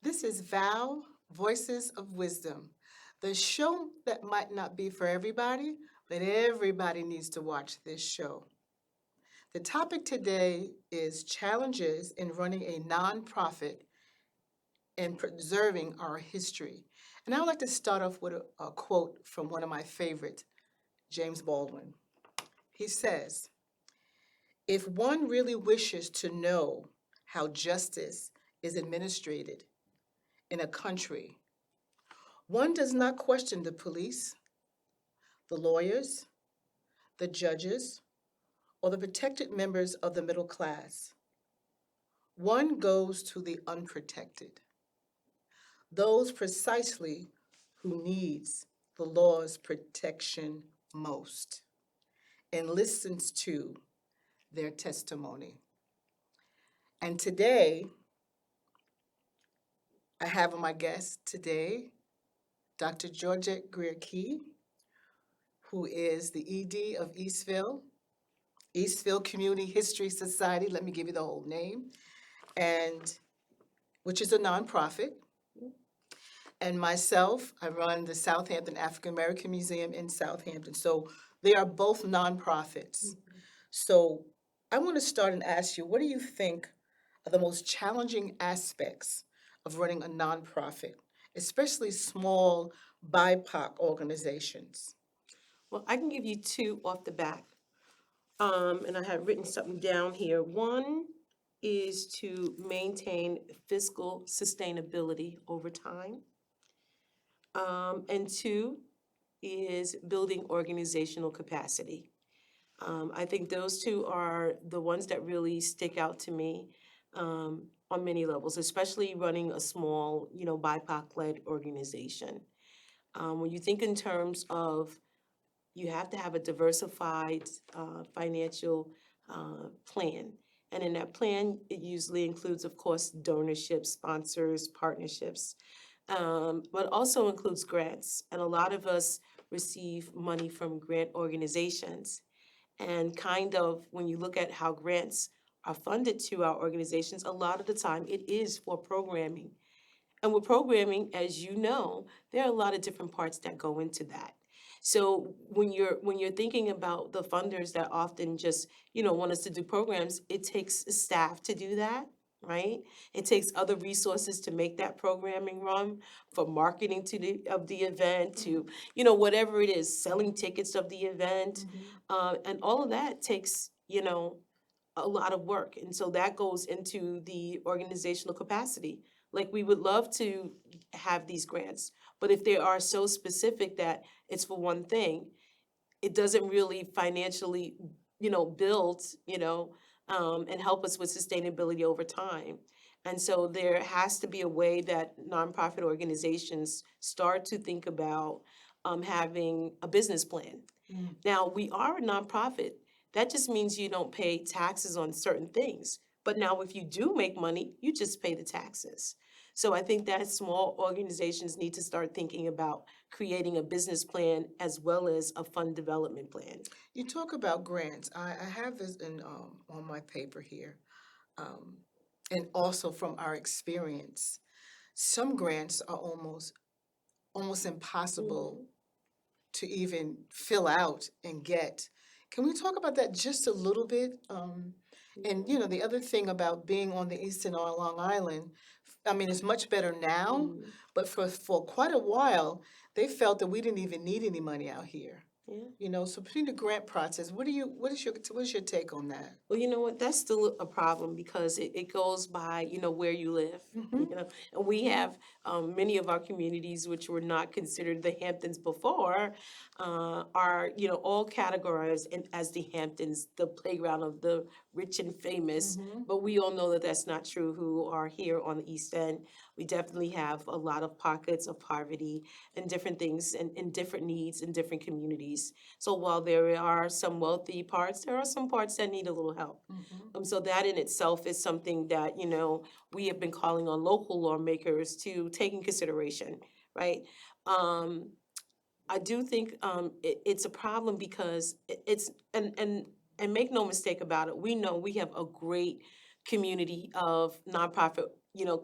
This is VOW, Voices of Wisdom, the show that might not be for everybody, but everybody needs to watch this show. The topic today is challenges in running a nonprofit and preserving our history. And I would like to start off with a quote from one of my favorites, James Baldwin. He says, if one really wishes to know how justice is administered in a country, one does not question the police, the lawyers, the judges, or the protected members of the middle class. One goes to the unprotected, those precisely who needs the law's protection most, and listens to their testimony. And today, I have my guest today, Dr. Georgette Grier-Key, who is the ED of Eastville Community History Society. Let me give you the whole name, and which is a nonprofit. And myself, I run the Southampton African American Museum in Southampton. So they are both nonprofits. So I want to start and ask you, what do you think are the most challenging aspects of running a nonprofit, especially small BIPOC organizations? Well, I can give you two off the bat. And I have written something down here. One is to maintain fiscal sustainability over time. And two is building organizational capacity. I think those two are the ones that really stick out to me on many levels, especially running a small, BIPOC-led organization. When you think in terms of you have to have a diversified financial plan. And in that plan, it usually includes, of course, donorships, sponsors, partnerships, but also includes grants. And a lot of us receive money from grant organizations. And kind of when you look at how grants are funded to our organizations, a lot of the time it is for programming. And with programming, as you know, there are a lot of different parts that go into that. So when you're thinking about the funders that often just, want us to do programs, it takes staff to do that, right? It takes other resources to make that programming run, for marketing of the event to, whatever it is, selling tickets of the event. And all of that takes, a lot of work. And so that goes into the organizational capacity. Like we would love to have these grants, but if they are so specific that it's for one thing, it doesn't really financially, build, and help us with sustainability over time. And so there has to be a way that nonprofit organizations start to think about having a business plan. Now, we are a nonprofit. That just means you don't pay taxes on certain things. But now, if you do make money, you just pay the taxes. So I think that small organizations need to start thinking about creating a business plan as well as a fund development plan. You talk about grants. I have this on my paper here, um, and also from our experience. Some grants are almost impossible to even fill out and get. Can we talk about that just a little bit? And the other thing about being on the Eastern or Long Island, I mean, it's much better now, Mhm. but for quite a while, they felt that we didn't even need any money out here. Yeah. So between the grant process, what is your take on that? Well, you know what? That's still a problem because it goes by, where you live. Mm-hmm. And we have many of our communities which were not considered the Hamptons before, are, all categorized as the Hamptons, the playground of the rich and famous. Mm-hmm. But we all know that that's not true who are here on the East End. We definitely have a lot of pockets of poverty and different things and different needs in different communities. So while there are some wealthy parts, there are some parts that need a little help. Mm-hmm. So that in itself is something that, we have been calling on local lawmakers to take in consideration, right? Um, I do think it's a problem because it's and make no mistake about it, we know we have a great community of nonprofit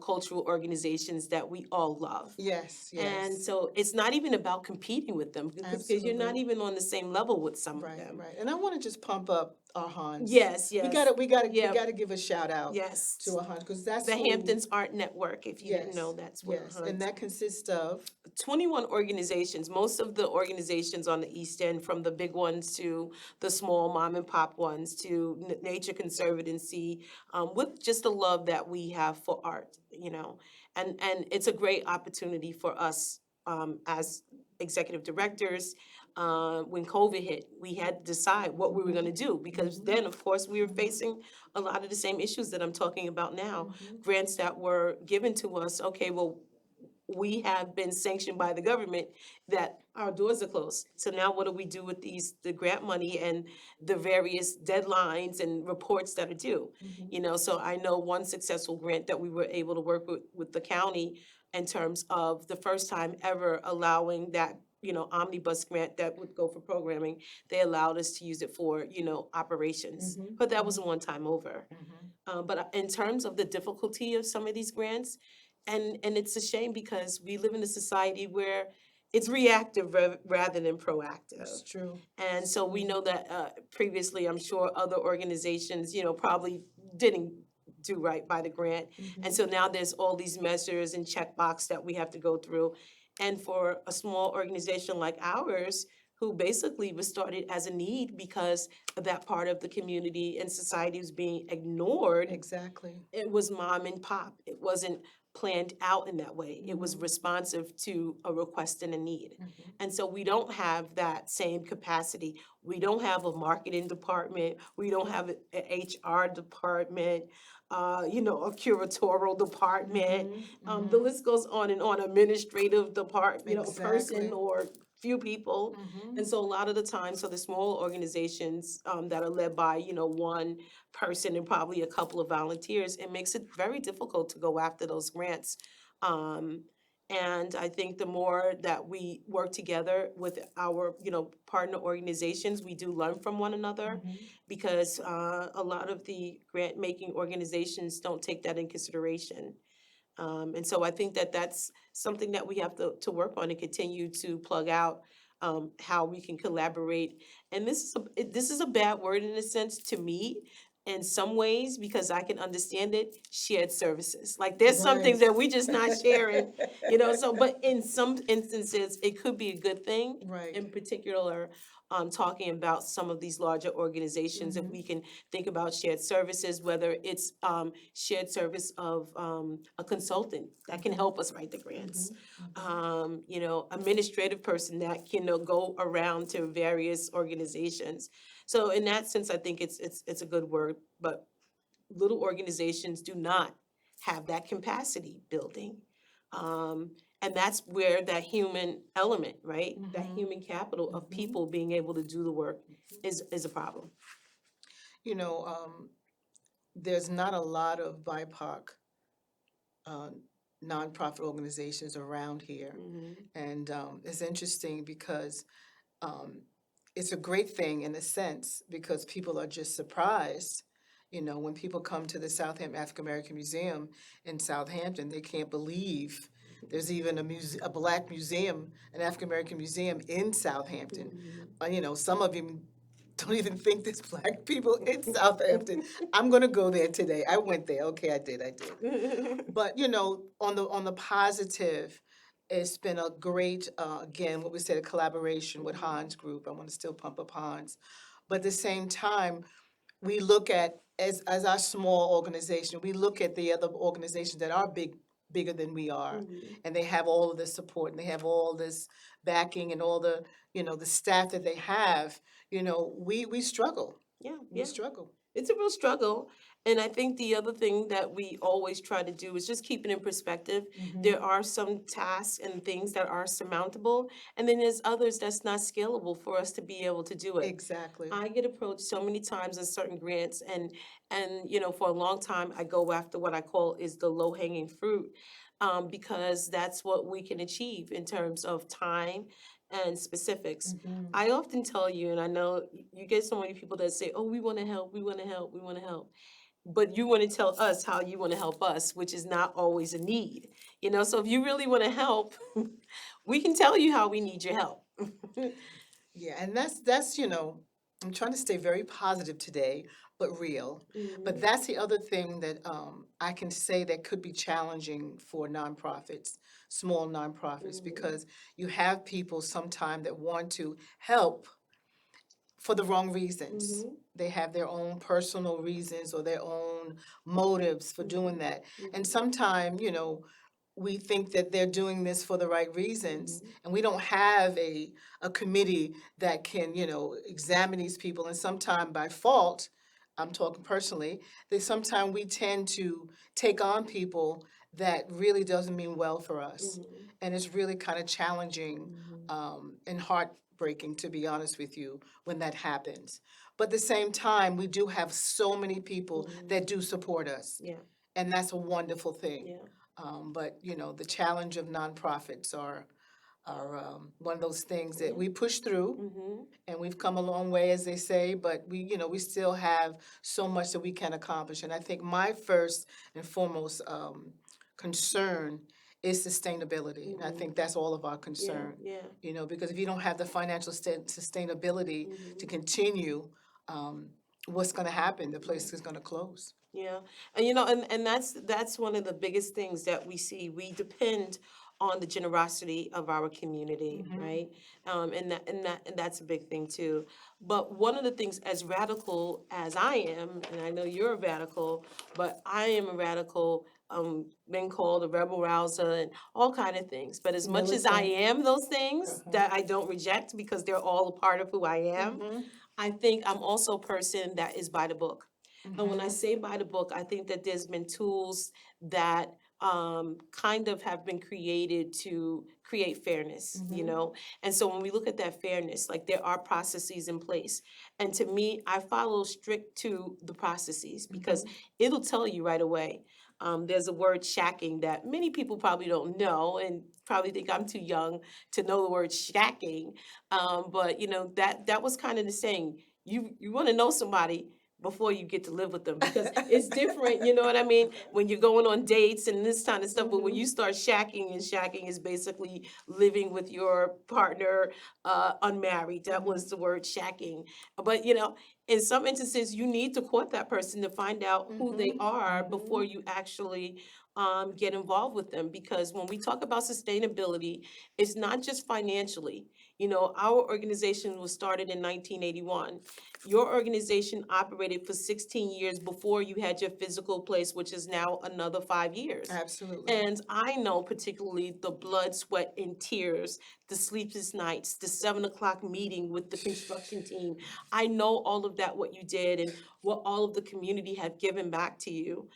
cultural organizations that we all love. Yes, And yes. so it's not even about competing with them because you're not Absolutely. even on the same level with some of Right, them. right. And I want to just pump up our Hans. Yes, We yes. gotta, we gotta, we Yeah, gotta give a shout out yes. to our Hans because that's The who. Hamptons Art Network, if you didn't know, Yes, that's what yes, and that consists of. 21 organizations. Most of the organizations on the East End, from the big ones to the small mom and pop ones to Nature Conservancy, with just the love that we have for art. And it's a great opportunity for us as executive directors. When COVID hit, we had to decide what we were going to do because then, of course, we were facing a lot of the same issues that I'm talking about now. Grants that were given to us. Okay, well, we have been sanctioned by the government that our doors are closed. So now what do we do with the grant money and the various deadlines and reports that are due? So I know one successful grant that we were able to work with the county in terms of the first time ever allowing that, omnibus grant that would go for programming. They allowed us to use it for, operations, but that was a one-time over. But in terms of the difficulty of some of these grants, and it's a shame because we live in a society where it's reactive rather than proactive. It's true. And so we know that previously, I'm sure other organizations, probably didn't do right by the grant. And so now there's all these measures and checkbox that we have to go through. And for a small organization like ours, who basically was started as a need because that part of the community and society was being ignored, Exactly. it was mom and pop. It wasn't planned out in that way. It was responsive to a request and a need. And so we don't have that same capacity. We don't have a marketing department. We don't have an HR department, a curatorial department. The list goes on and on, administrative department, a person Exactly. or few people. And so a lot of the time, so the small organizations that are led by, one person and probably a couple of volunteers, it makes it very difficult to go after those grants. And I think the more that we work together with our, partner organizations, we do learn from one another because a lot of the grant-making organizations don't take that in consideration. And so I think that that's something that we have to work on and continue to plug out, how we can collaborate. And this is a bad word in a sense to me in some ways because I can understand it, shared services. Like there's some things Right. that we just not sharing, so but in some instances it could be a good thing. Right. In particular, talking about some of these larger organizations, if we can think about shared services, whether it's shared service of a consultant that can help us write the grants, administrative person that can go around to various organizations. So in that sense, I think it's a good word, but little organizations do not have that capacity building. And that's where that human element, right? That human capital of people being able to do the work is a problem. You know, there's not a lot of BIPOC uh, nonprofit organizations around here. And it's interesting because it's a great thing in a sense because people are just surprised. When people come to the Southampton African American Museum in Southampton, they can't believe there's even a black museum, an African American museum in Southampton. Some of you don't even think there's black people in Southampton. I'm gonna go there today. I went there. Okay, I did. But on the positive, it's been a great, again, what we said, a collaboration with Hans Group. I want to still pump up Hans. But at the same time, we look at, as our small organization, we look at the other organizations that are bigger than we are. And they have all of this support and they have all this backing and all the, the staff that they have. We struggle. Yeah, We yeah. struggle. It's a real struggle. And I think the other thing that we always try to do is just keep it in perspective. There are some tasks and things that are surmountable, and then there's others that's not scalable for us to be able to do it. Exactly. I get approached so many times in certain grants, and for a long time I go after what I call is the low hanging fruit, because that's what we can achieve in terms of time and specifics. I often tell you, and I know you get so many people that say, "Oh, we want to help, we want to help, we want to help," but you want to tell us how you want to help us, which is not always a need. So if you really want to help, we can tell you how we need your help. Yeah, and that's, I'm trying to stay very positive today, but real. But that's the other thing that I can say that could be challenging for nonprofits, small nonprofits, because you have people sometimes that want to help for the wrong reasons. They have their own personal reasons or their own motives for doing that. And sometimes, we think that they're doing this for the right reasons, and we don't have a committee that can, examine these people. And sometimes by fault, I'm talking personally, that sometimes we tend to take on people that really doesn't mean well for us. And it's really kind of challenging and heartbreaking, to be honest with you, when that happens. But at the same time, we do have so many people that do support us, Yeah, and that's a wonderful thing. yeah. But the challenge of nonprofits are one of those things that we push through, and we've come a long way, as they say. But we still have so much that we can accomplish. And I think my first and foremost concern is sustainability, and I think that's all of our Yeah, concern. yeah. Because if you don't have the financial sustainability to continue, what's going to happen? The place is going to close. Yeah, and that's one of the biggest things that we see. We depend on the generosity of our community, right? And that's a big thing too. But one of the things, as radical as I am, and I know you're a radical, but I am a radical. Been called a rebel rouser and all kind of things. But as much as I Militant. am those things that I don't reject because they're all a part of who I am, I think I'm also a person that is by the book. And when I say by the book, I think that there's been tools that kind of have been created to create fairness. And so when we look at that fairness, like there are processes in place. And to me, I follow strict to the processes because it'll tell you right away. There's a word shacking that many people probably don't know and probably think I'm too young to know the word shacking. But that was kind of the saying. You want to know somebody before you get to live with them because it's different, you know what I mean? When you're going on dates and this kind of stuff, but when you start shacking, and shacking is basically living with your partner unmarried. That was the word shacking. But in some instances, you need to court that person to find out who they are before you actually get involved with them. Because when we talk about sustainability, it's not just financially. Our organization was started in 1981. Your organization operated for 16 years before you had your physical place, which is now another 5 years. Absolutely. And I know particularly the blood, sweat, and tears, the sleepless nights, the 7 o'clock meeting with the construction team. I know all of that, what you did, and what all of the community have given back to you.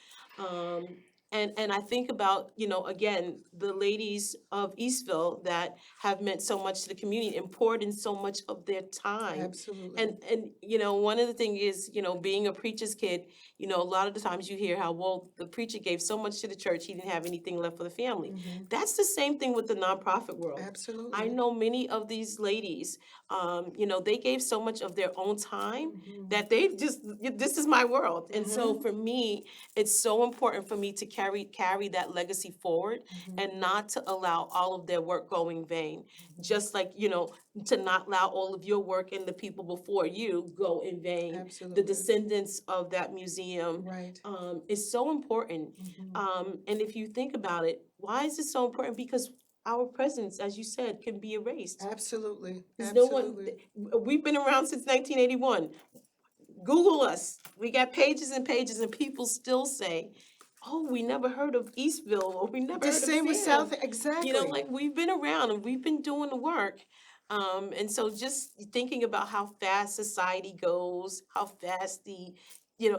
And I think about, again, the ladies of Eastville that have meant so much to the community and poured in so much of their time. Absolutely. And one of the things is, being a preacher's kid, a lot of the times you hear how, well, the preacher gave so much to the church, he didn't have anything left for the family. That's the same thing with the nonprofit world. Absolutely. I know many of these ladies, they gave so much of their own time that they just, this is my world. And so for me, it's so important for me to carry that legacy forward and not to allow all of their work go in vain. Just like, to not allow all of your work and the people before you go in vain. Absolutely. The descendants of that museum Right. is so important. And if you think about it, why is it so important? Because our presence, as you said, can be erased. Absolutely. There's Absolutely. we've been around since 1981. Google us. We got pages and pages, and people still say, "Oh, we never heard of Eastville, or we never The heard of same with Sam." South, exactly. Like we've been around and we've been doing the work. And so just thinking about how fast society goes, how fast the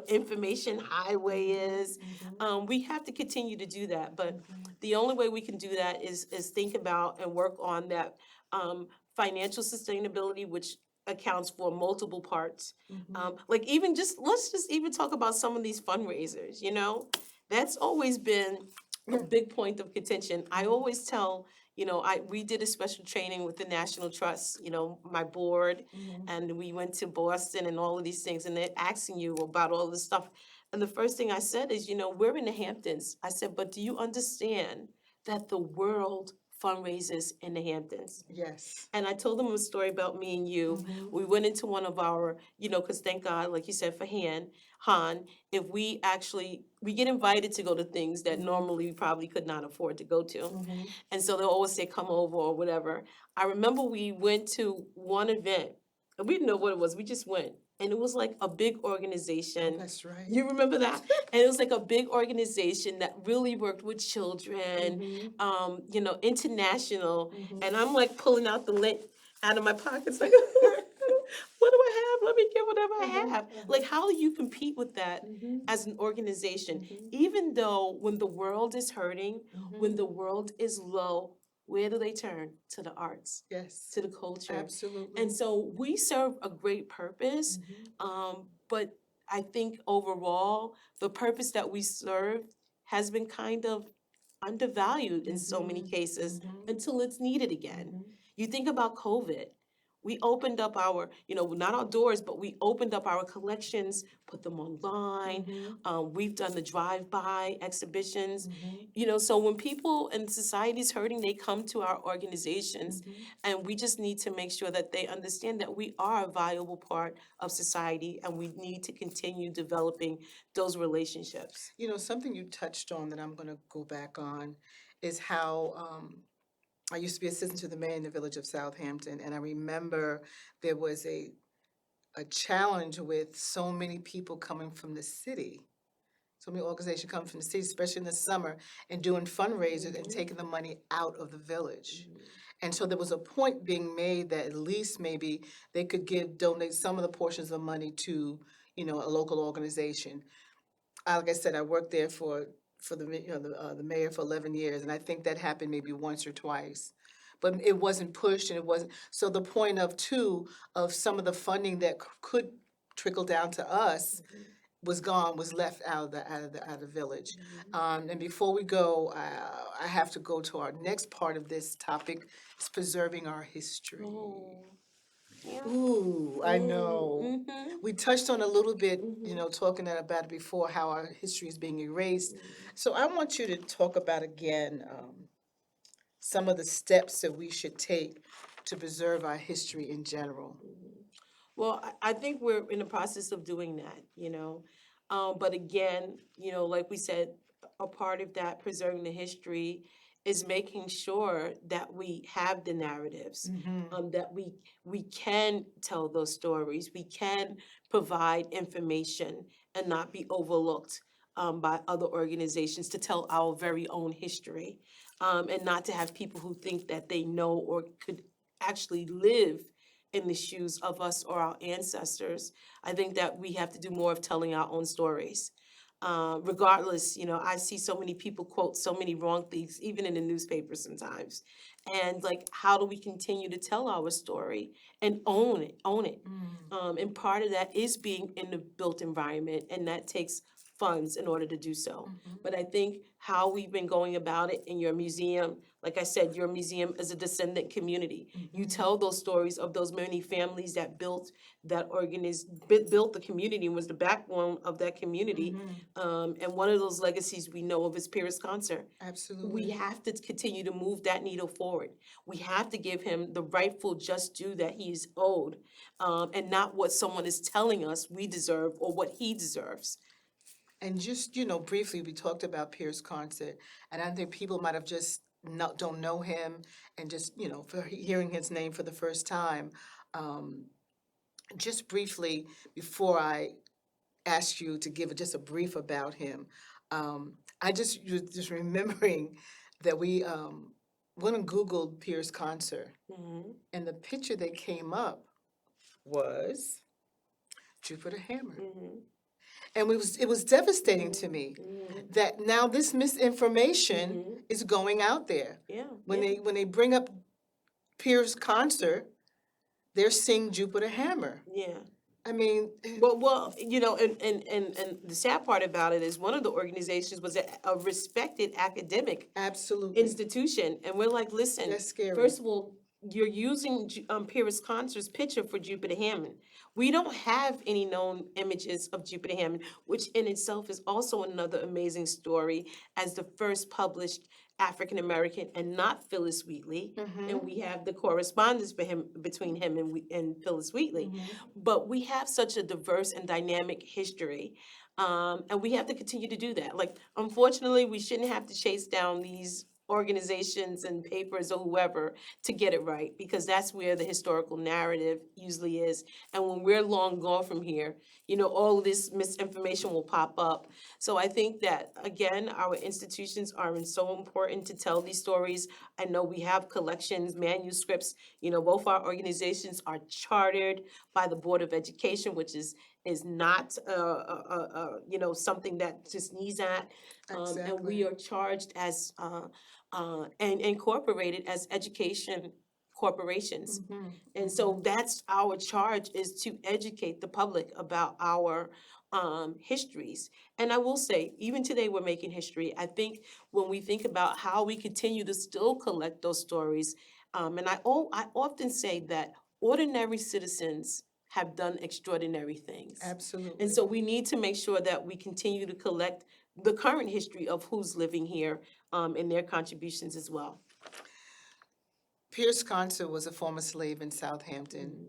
information highway is, we have to continue to do that. But the only way we can do that is think about and work on that financial sustainability, which accounts for multiple parts. Like even let's just even talk about some of these fundraisers. That's always been a big point of contention. I always tell, we did a special training with the National Trust, my board, and we went to Boston and all of these things, and they're asking you about all this stuff. And the first thing I said is, we're in the Hamptons. I said, but do you understand that the world fundraises in the Hamptons? Yes. And I told them a story about me and you. We went into one of our, because thank God, like you said, for Han, if we get invited to go to things that normally we probably could not afford to go to. And so they'll always say, come over or whatever. I remember we went to one event, and we didn't know what it was. We just went. And it was like a big organization. That's right. You remember that? And it was like a big organization that really worked with children, international. And I'm like pulling out the lint out of my pockets, like, what do I have? Let me get whatever I have. Like, how do you compete with that as an organization? Even though when the world is hurting, when the world is low, where do they turn? To the arts, Yes. to the culture. Absolutely. And so we serve a great purpose, but I think overall, the purpose that we serve has been kind of undervalued in so many cases until it's needed again. You think about COVID. We opened up our, not our doors, but we opened up our collections, put them online. We've done the drive-by exhibitions. So when people and society's hurting, they come to our organizations, and we just need to make sure that they understand that we are a valuable part of society, and we need to continue developing those relationships. Something you touched on that I'm going to go back on is how I used to be assistant to the mayor in the village of Southampton, and I remember there was a challenge with so many people coming from the city, so many organizations coming from the city, especially in the summer, and doing fundraisers and taking the money out of the village. And so there was a point being made that at least maybe they could donate some of the portions of money to, a local organization. Like I said, I worked there for the mayor for 11 years, and I think that happened maybe once or twice. But it wasn't pushed, and it wasn't, so the point of some of the funding that could trickle down to us was gone, was left out of the village. And before we go, I have to go to our next part of this topic, is preserving our history. Yeah. Ooh, I know. We touched on a little bit, talking about it before, how our history is being erased. So I want you to talk about again some of the steps that we should take to preserve our history in general. Well, I think we're in the process of doing that. But again, like we said, a part of that preserving the history is making sure that we have the narratives, that we can tell those stories, we can provide information and not be overlooked by other organizations to tell our very own history, and not to have people who think that they know or could actually live in the shoes of us or our ancestors. I think that we have to do more of telling our own stories. Regardless, I see so many people quote so many wrong things, even in the newspaper sometimes. And like, how do we continue to tell our story and own it? And part of that is being in the built environment, and that takes funds in order to do so. But I think how we've been going about it in your museum, like I said, your museum is a descendant community. You tell those stories of those many families that built that built the community and was the backbone of that community. And one of those legacies we know of is Pierce Concert. Absolutely. We have to continue to move that needle forward. We have to give him the rightful just due that he is owed, and not what someone is telling us we deserve or what he deserves. And just, briefly, we talked about Pierce Concert, and I think people might have just don't know him, and just, for hearing his name for the first time. Just briefly, before I ask you to give just a brief about him, I just remembering that we went and Googled Pierce Concert, and the picture that came up was Jupiter Hammer. And it was devastating to me that now this misinformation is going out there. When they bring up Pierce Concert, they're seeing Jupiter Hammer. I mean, well, and the sad part about it is one of the organizations was a respected academic institution, and we're like, listen, that's scary. First of all, you're using Pierce Concert's picture for Jupiter Hammond. We don't have any known images of Jupiter Hammond, which in itself is also another amazing story as the first published African American and not Phyllis Wheatley. And we have the correspondence between him and Phyllis Wheatley. But we have such a diverse and dynamic history. And we have to continue to do that. Like, unfortunately, we shouldn't have to chase down these organizations and papers or whoever to get it right, because that's where the historical narrative usually is. And when we're long gone from here, all of this misinformation will pop up. So I think that, again, our institutions are so important to tell these stories. I know we have collections, manuscripts. Both our organizations are chartered by the Board of Education, which is not something that just needs that. And we are charged as and incorporated as education corporations. And so that's our charge, is to educate the public about our histories. And I will say, even today we're making history. I think when we think about how we continue to still collect those stories, and I often say that ordinary citizens have done extraordinary things. Absolutely. And so we need to make sure that we continue to collect the current history of who's living here, and their contributions as well. Pierce Conser was a former slave in Southampton,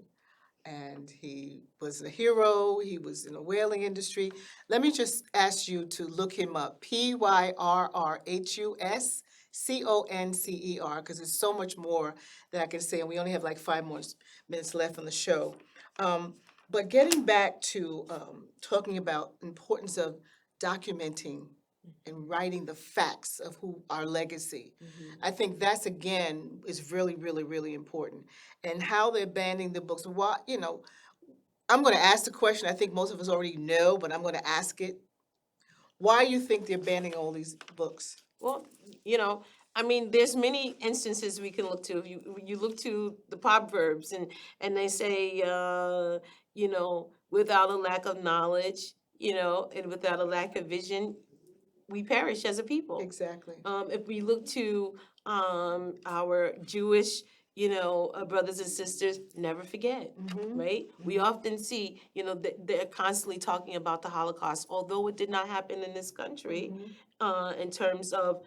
and he was a hero. He was in the whaling industry. Let me just ask you to look him up, Pyrrhusconcer, because there's so much more that I can say, and we only have like 5 more minutes left on the show. But getting back to talking about importance of documenting and writing the facts of who our legacy. I think that's, again, is really, really, really important. And how they're banning the books. Why, I'm going to ask the question I think most of us already know, but I'm going to ask it. Why do you think they're banning all these books? Well, there's many instances we can look to. You look to the Proverbs, and they say, without a lack of knowledge, and without a lack of vision, we perish as a people. Exactly. If we look to our Jewish, brothers and sisters, never forget, right? We often see, they're constantly talking about the Holocaust, although it did not happen in this country, in terms of,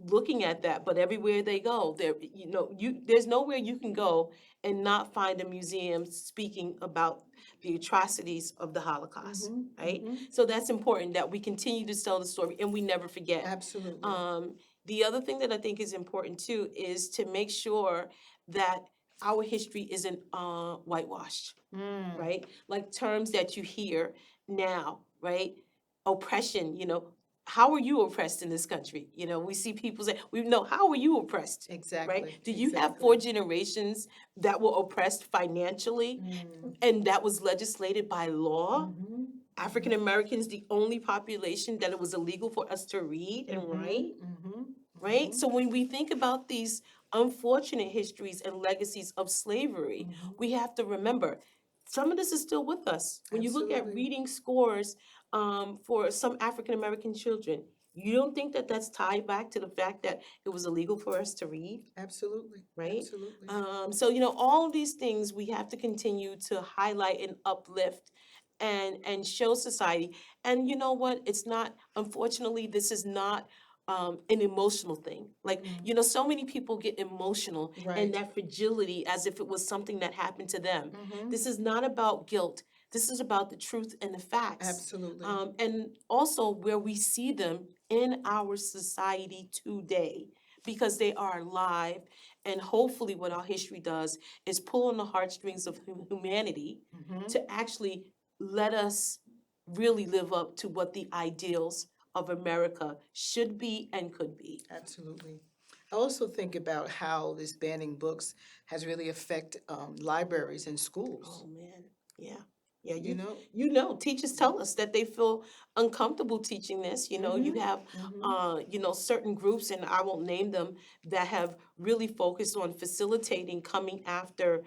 looking at that. But everywhere they go, there's nowhere you can go and not find a museum speaking about the atrocities of the Holocaust, right? So that's important, that we continue to tell the story and we never forget. Absolutely. The other thing that I think is important too is to make sure that our history isn't whitewashed, right? Like terms that you hear now, right? Oppression, how were you oppressed in this country? We see people say, how were you oppressed? Exactly. Right? Do you have 4 generations that were oppressed financially and that was legislated by law? African Americans, the only population that it was illegal for us to read and write, right? So when we think about these unfortunate histories and legacies of slavery, we have to remember some of this is still with us. When you look at reading scores for some African American children, you don't think that that's tied back to the fact that it was illegal for us to read? Absolutely. Right? Absolutely. So, all these things we have to continue to highlight and uplift and show society. And you know what? It's not, unfortunately, this is not an emotional thing. Like, so many people get emotional and that fragility as if it was something that happened to them. This is not about guilt. This is about the truth and the facts. Absolutely. And also where we see them in our society today, because they are alive. And hopefully what our history does is pull on the heartstrings of humanity to actually let us really live up to what the ideals of America should be and could be. Absolutely. I also think about how this banning books has really affected libraries and schools. Oh, man. Yeah. Yeah, teachers tell us that they feel uncomfortable teaching this. You have, certain groups, and I won't name them, that have really focused on facilitating coming after,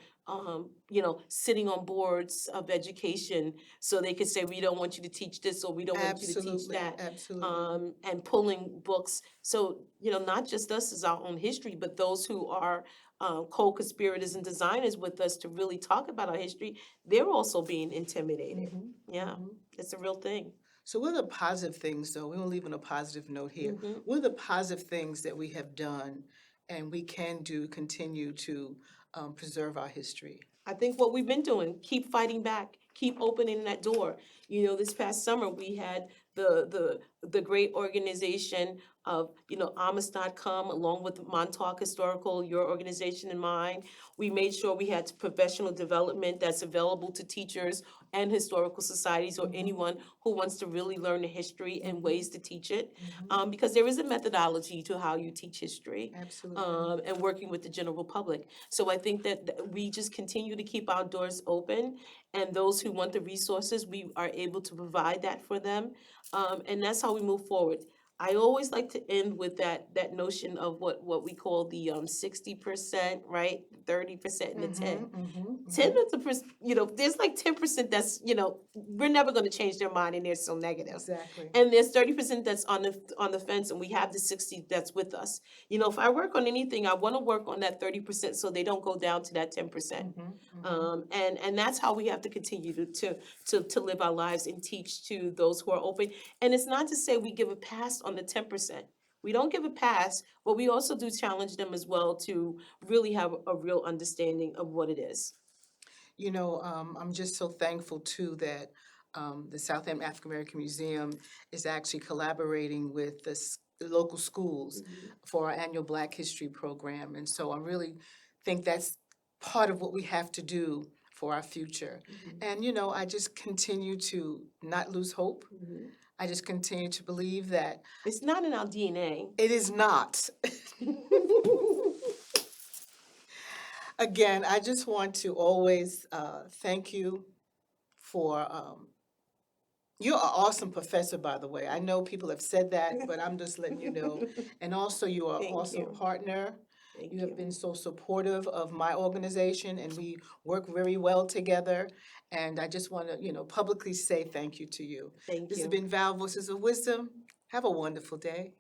sitting on boards of education so they could say, we don't want you to teach this or we don't want you to teach that. Absolutely. And pulling books. So, not just us as our own history, but those who are co-conspirators and designers with us to really talk about our history, they're also being intimidated. Mhm, Yeah, mhm. it's a real thing. So what are the positive things, though? We will leave on a positive note here. Mhm. What are the positive things that we have done and we can do, continue to preserve our history? I think what we've been doing, keep fighting back, keep opening that door. You know, this past summer, we had the great organization of, Amos.com, along with Montauk Historical, your organization and mine. We made sure we had professional development that's available to teachers and historical societies or Mhm. anyone who wants to really learn the history and ways to teach it. Mhm. Because there is a methodology to how you teach history, Absolutely. and working with the general public. So I think that we just continue to keep our doors open, and those who want the resources, we are able to provide that for them. And that's how we move forward. I always like to end with that notion of what we call the 60%, right? 30% and the 10. Mhm, mhm, 10 mhm. is there's like 10% that's, we're never gonna change their mind and they're so negative. Exactly. And there's 30% that's on the fence, and we have the 60 that's with us. If I work on anything, I wanna work on that 30% so they don't go down to that 10%. Mhm, mhm. And that's how we have to continue to live our lives and teach to those who are open. And it's not to say we give a pass on the 10%. We don't give a pass, but we also do challenge them as well to really have a real understanding of what it is. I'm just so thankful too that the Southend African American Museum is actually collaborating with the local schools for our annual Black History program. And so I really think that's part of what we have to do for our future. And, I just continue to not lose hope. I just continue to believe that It's not in our DNA. it is not. Again, I just want to always thank you for you're an awesome professor, by the way. I know people have said that, but I'm just letting you know. And also, you are an Thank awesome you. partner. Thank You have you. been so supportive of my organization, and we work very well together. And I just want to, publicly say thank you to you. Thank This has you. been Val Voices of Wisdom. Have a wonderful day.